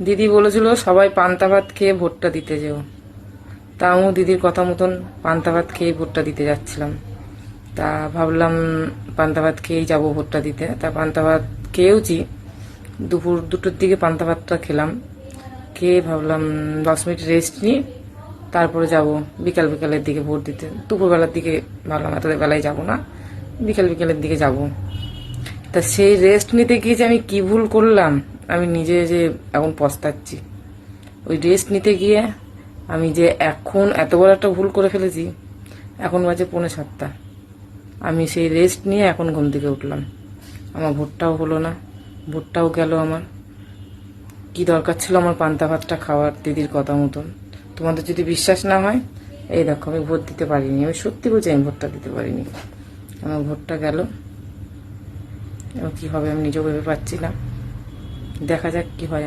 দিদি বলেছিল সবাই পান্তা ভাত খেয়ে ভোটটা দিতে যেও, তা আমিও দিদির কথা মতন পান্তা ভাত খেয়ে ভোটটা দিতে যাচ্ছিলাম। তা ভাবলাম পান্তা ভাত খেয়েই যাবো ভোটটা দিতে। তা পান্তা ভাত খেয়েওছি, দুপুর 2টোর দিকে পান্তা ভাতটা খেলাম। খেয়ে ভাবলাম 10 মিনিট রেস্ট নিয়ে তারপরে যাব বিকালের দিকে ভোট দিতে। দুপুরবেলার দিকে ভাবলাম এত বেলায় যাব না, বিকেলের দিকে যাব। তা সেই রেস্ট নিতে গিয়ে যে আমি কি ভুল করলাম আমি নিজে যে এখন পস্তাচ্ছি। ওই রেস্ট নিতে গিয়ে আমি যে এখন এত বড় একটা ভুল করে ফেলেছি। এখন বাজে 6:45। আমি সেই রেস্ট নিয়ে এখন ঘুম থেকে উঠলাম, আমার ভোটটাও হলো না, ভোটটাও গেল আমার। কি দরকার ছিল আমার পান্তা ভাতটা খাওয়ার দিদির কথা মতন। তোমাদের যদি বিশ্বাস না হয়, এই দেখো আমি ভোট দিতে পারিনি, আমি সত্যি বলছি আমি ভোটটা দিতে পারিনি। আমার ভোটটা গেল, এবার কী হবে আমি নিজেও ভেবে পাচ্ছি না। দেখা যাক কি হয়।